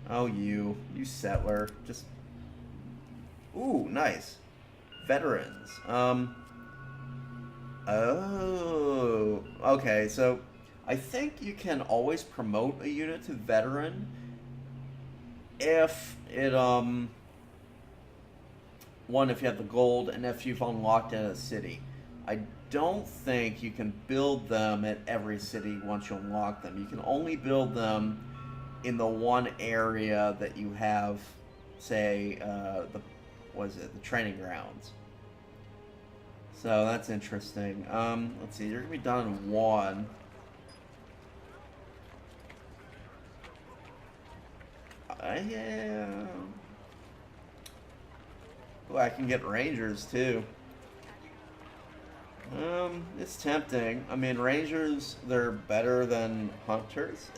Oh, you settler. Just, ooh, nice. Veterans. Oh, okay. So, I think you can always promote a unit to veteran if it one, if you have the gold, and if you've unlocked in a city. I don't think you can build them at every city once you unlock them. You can only build them in the one area that you have, say, the what is it, the training grounds. So that's interesting. Let's see, you're gonna be done in one. Yeah. Oh, I can get rangers too. It's tempting. I mean, rangers, they're better than hunters.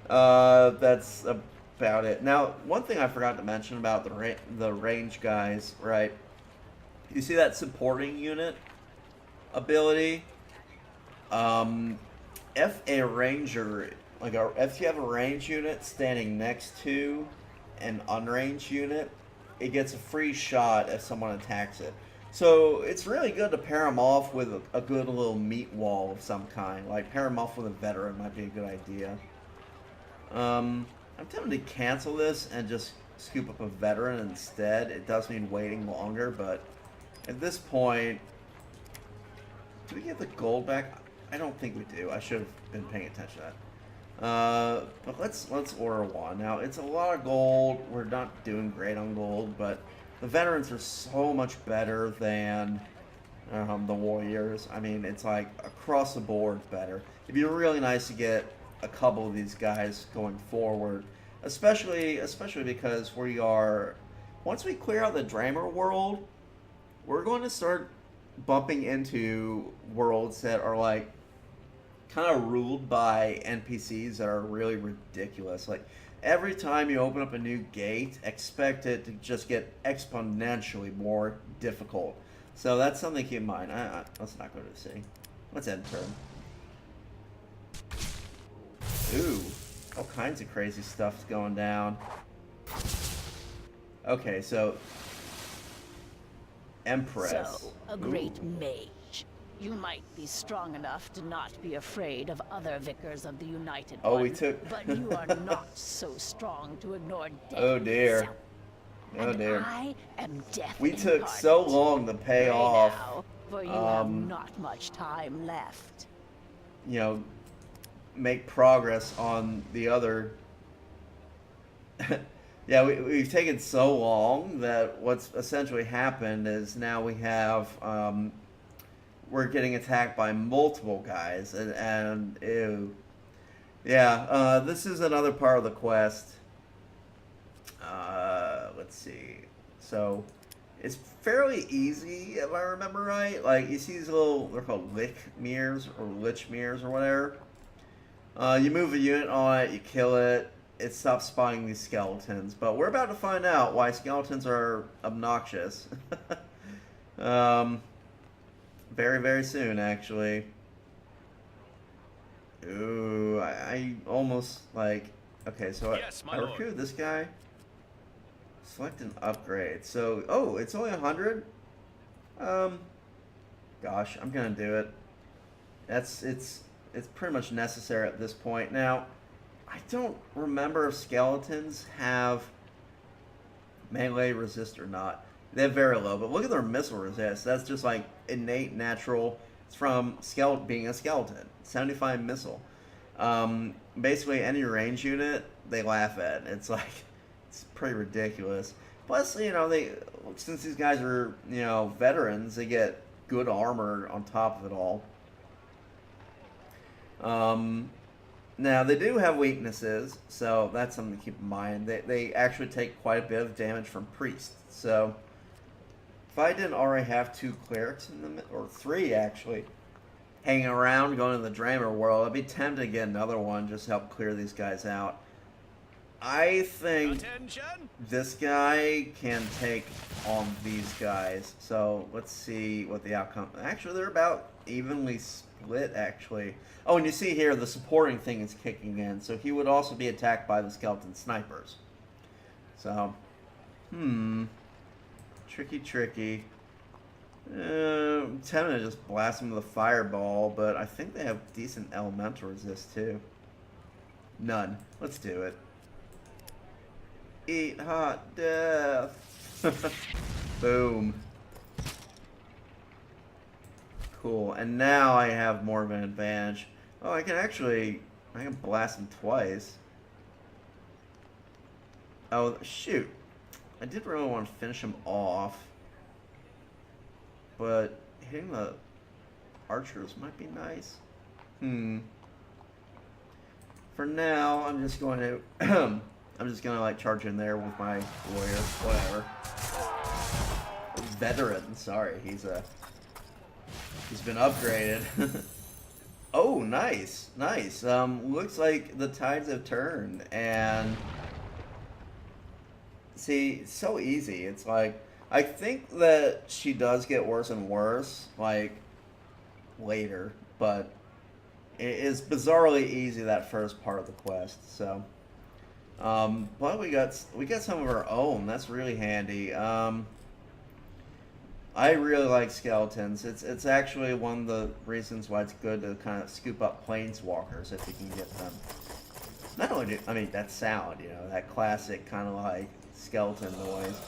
That's about it. Now, one thing I forgot to mention about the range guys, right? You see that supporting unit ability? Um, if a ranger, if you have a range unit standing next to an unranged unit, it gets a free shot if someone attacks it. So it's really good to pair them off with a good little meat wall of some kind. Like pair them off with a veteran might be a good idea. I'm tempted to cancel this and just scoop up a veteran instead. It does mean waiting longer, but at this point, do we get the gold back? I don't think we do. I should have been paying attention to that. But let's order one. Now it's a lot of gold. We're not doing great on gold, but the veterans are so much better than the warriors. I mean, it's like across the board better. It'd be really nice to get a couple of these guys going forward, especially because we are, once we clear out the Dramer world, we're going to start bumping into worlds that are like kind of ruled by NPCs that are really ridiculous. Like every time you open up a new gate, expect it to just get exponentially more difficult. So that's something to keep in mind. Let's not go to the city. Let's end turn. Ooh, all kinds of crazy stuff's going down. Okay, so Empress. So, a great mage. You might be strong enough to not be afraid of other vicars of the United Oh, One, we took. but you are not so strong to ignore death Oh dear. itself. Oh And dear. I am death We took incarnate. so long to pay Pray off. now, for you have not much time left. You know, make progress on the other. Yeah, we've taken so long that what's essentially happened is now we have we're getting attacked by multiple guys, and ew. Yeah, this is another part of the quest. Let's see. So it's fairly easy if I remember right. Like you see these little, they're called lick mirrors or lich mirrors or whatever. You move a unit on it, you kill it, it stops spawning these skeletons. But we're about to find out why skeletons are obnoxious. Very, very soon, actually. Ooh, I almost, like... Okay, so Yes, I my lord. recruited this guy. Select an upgrade. So, oh, it's only 100? Gosh, I'm gonna do it. It's pretty much necessary at this point. Now, I don't remember if skeletons have melee resist or not. They have very low, but look at their missile resist. That's just like innate, natural. It's from being a skeleton. 75 missile. Basically, any range unit they laugh at. It's like it's pretty ridiculous. Plus, you know, since these guys are veterans, they get good armor on top of it all. Now they do have weaknesses, so that's something to keep in mind. They actually take quite a bit of damage from priests. So if I didn't already have 2 clerics in or 3 actually, hanging around going to the Dramer world, I'd be tempted to get another one just to help clear these guys out. I think this guy can take on these guys. So let's see what the outcome. Actually, they're about evenly split. split, actually. Oh, and you see here the supporting thing is kicking in, so he would also be attacked by the skeleton snipers. So, tricky, tricky. I'm tempted to just blast him with a fireball, but I think they have decent elemental resist too. None. Let's do it. Eat hot death. Boom. Cool. And now I have more of an advantage. Oh, I can blast him twice. Oh, shoot. I did really want to finish him off. But hitting the archers might be nice. For now, I'm just going to like charge in there with my warrior, whatever. Veteran, sorry, he's been upgraded. Oh, nice, nice. Looks like the tides have turned, and see, it's so easy. It's like I think that she does get worse and worse, like later, but it is bizarrely easy that first part of the quest. So, but we got some of our own. That's really handy. I really like skeletons. It's actually one of the reasons why it's good to kind of scoop up planeswalkers if you can get them. Not only I mean that sound, you know, that classic kind of like skeleton noise.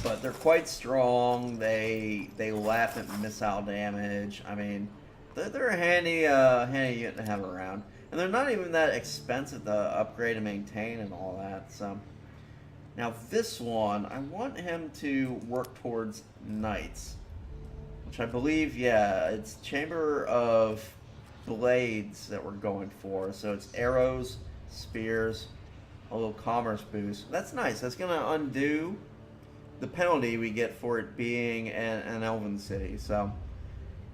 But they're quite strong. They laugh at missile damage. I mean, they're a handy unit to have around, and they're not even that expensive to upgrade and maintain and all that. So now this one, I want him to work towards knights, which I believe, yeah, it's Chamber of Blades that we're going for. So it's arrows, spears, a little commerce boost. That's nice. That's gonna undo the penalty we get for it being an elven city. So,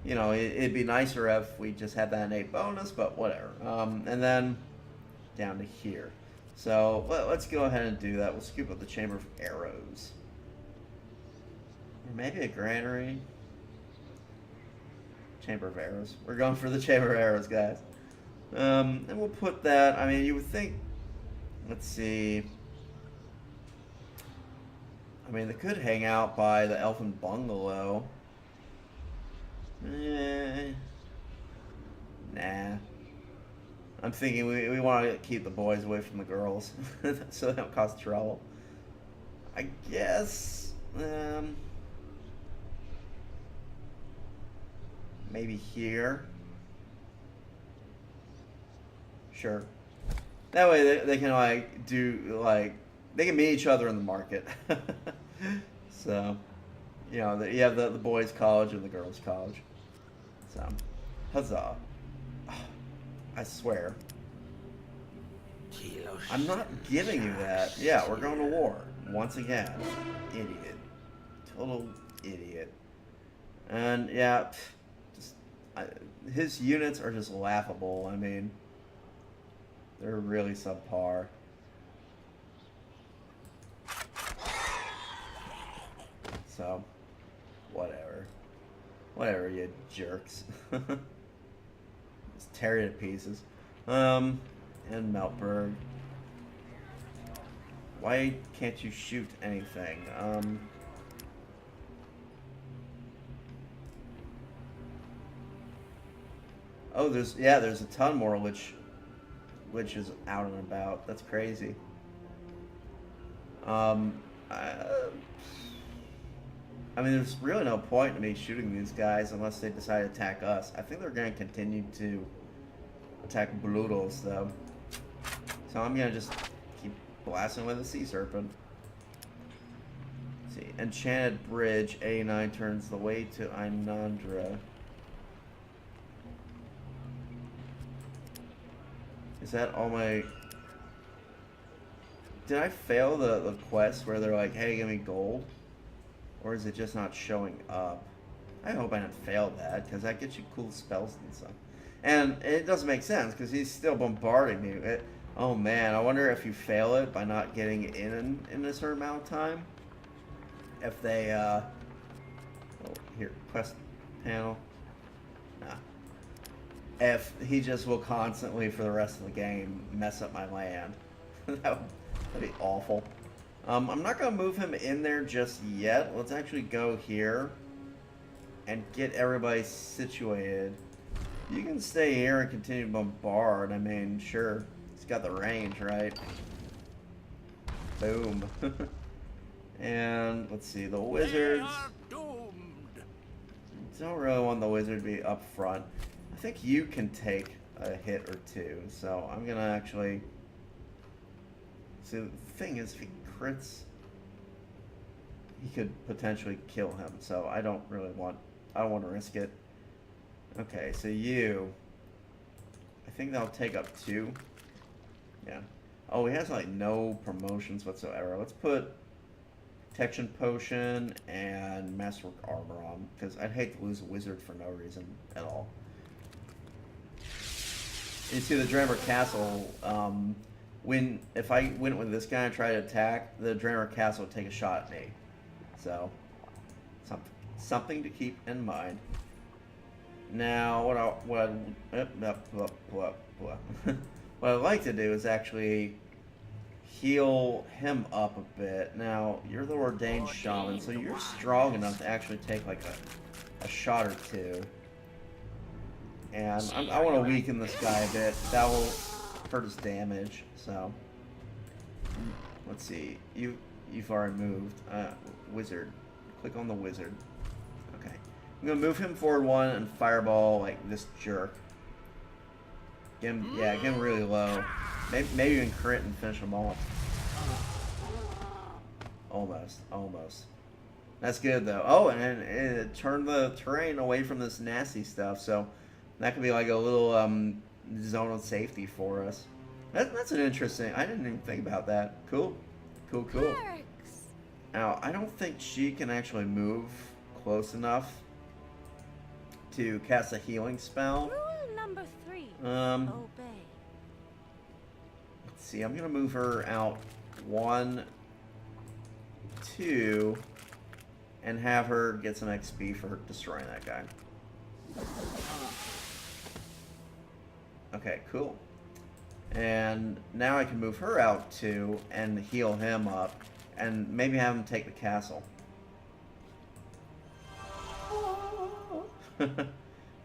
you know, it'd be nicer if we just had that innate bonus, but whatever. And then down to here. So let's go ahead and do that. We'll scoop up the Chamber of Arrows. Or maybe a granary. Chamber of Arrows. We're going for the Chamber of Arrows, guys. And we'll put that, I mean, you would think, let's see. I mean, they could hang out by the Elfin Bungalow. Nah. I'm thinking we want to keep the boys away from the girls, so they don't cause trouble. I guess, maybe here. Sure. That way they can like do like they can meet each other in the market. So, you know, you have the boys' college and the girls' college. So, huzzah. I swear. I'm not giving you that. Yeah, we're going to war. Once again. Idiot. Total idiot. And, yeah, his units are just laughable. I mean, they're really subpar. So, whatever. Whatever, you jerks. Just tear it to pieces. And Meltberg. Why can't you shoot anything? Oh, there's a ton more which is out and about. That's crazy. I mean, there's really no point in me shooting these guys unless they decide to attack us. I think they're going to continue to attack Blutos, though. So I'm going to just keep blasting with a Sea Serpent. Let's see, Enchanted Bridge, A9 turns the way to Inandra. Is that all my... Did I fail the quest where they're like, hey, give me gold? Or is it just not showing up? I hope I didn't fail that, because that gets you cool spells and stuff. And it doesn't make sense, because he's still bombarding me. Oh man, I wonder if you fail it by not getting in a certain amount of time. If they, oh, here, quest panel. Nah. If he just will constantly, for the rest of the game, mess up my land. That'd be awful. I'm not going to move him in there just yet. Let's actually go here and get everybody situated. You can stay here and continue to bombard. I mean, sure. He's got the range, right? Boom. And let's see, the wizards. Don't really want the wizard to be up front. I think you can take a hit or two, so I'm gonna actually. See, the thing is, if he crits, he could potentially kill him. So I don't want to risk it. Okay, so you. I think that'll take up 2. Yeah. Oh, he has like no promotions whatsoever. Let's put protection potion and masterwork armor on, because I'd hate to lose a wizard for no reason at all. You see the Dreamer Castle, if I went with this guy and tried to attack, the Dreamer Castle would take a shot at me. So, something to keep in mind. Now, what I'd like to do is actually heal him up a bit. Now, you're the ordained shaman, so you're strong enough to actually take like a shot or two. And I want to weaken this guy a bit. That will hurt his damage. So, let's see. You've already moved. Wizard. Click on the wizard. Okay. I'm gonna move him forward 1 and fireball like this jerk. Get him really low. Maybe even crit and finish him off. Almost. That's good though. Oh, and it turned the terrain away from this nasty stuff, so that could be like a little zone of safety for us. That's an interesting. I didn't even think about that. Cool. Now, I don't think she can actually move close enough to cast a healing spell. Rule number 3. Obey. Let's see. I'm gonna move her out 1, 2, and have her get some XP for destroying that guy. Okay, cool. And now I can move her out 2 and heal him up, and maybe have him take the castle.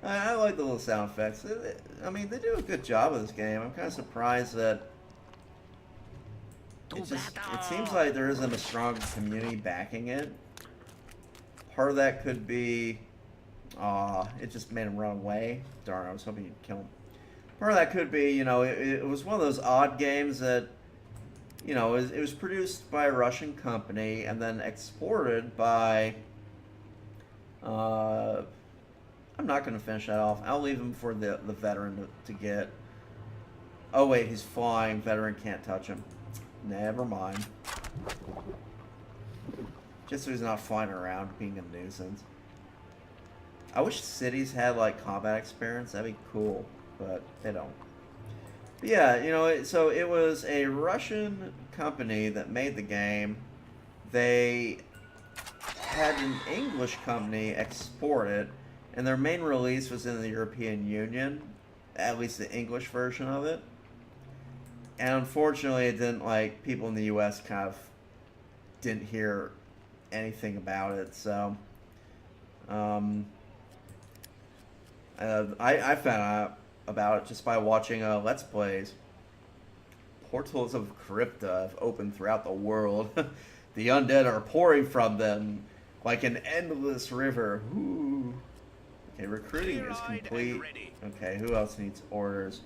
I like the little sound effects. I mean, they do a good job of this game. I'm kind of surprised that it seems like there isn't a strong community backing it. Part of that could be, it just made him run away. Darn, I was hoping you'd kill him. Part of that could be, you know, it was one of those odd games that, you know, it was produced by a Russian company and then exported by, I'm not going to finish that off. I'll leave him for the veteran to get. Oh wait, he's flying. Veteran can't touch him. Never mind. Just so he's not flying around being a nuisance. I wish cities had like combat experience. That'd be cool, but they don't. But yeah, you know, so it was a Russian company that made the game. They had an English company export it, and their main release was in the European Union, at least the English version of it. And unfortunately, it didn't, like, people in the US kind of didn't hear anything about it, so I found out about it just by watching Let's Plays. Portals of Crypta have opened throughout the world. The undead are pouring from them like an endless river. Ooh. Okay, recruiting is complete. Okay, who else needs orders?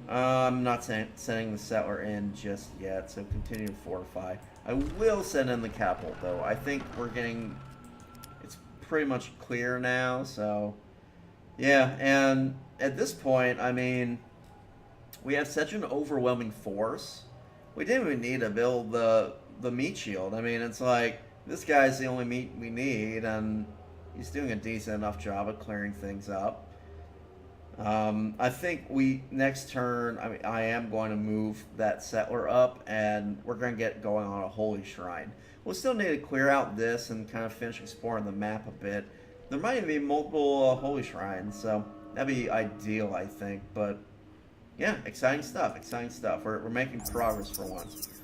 I'm not sending the settler in just yet, so continue to fortify. I will send in the capital, though. I think we're getting... It's pretty much clear now, so... Yeah, and at this point, I mean... We have such an overwhelming force. We didn't even need to build the meat shield. I mean, it's like, this guy's the only meat we need, and he's doing a decent enough job of clearing things up. I think next turn, I am going to move that settler up, and we're going to get going on a holy shrine. We'll still need to clear out this and kind of finish exploring the map a bit. There might even be multiple holy shrines, so that'd be ideal, I think. But yeah, exciting stuff. Exciting stuff. We're making progress for once.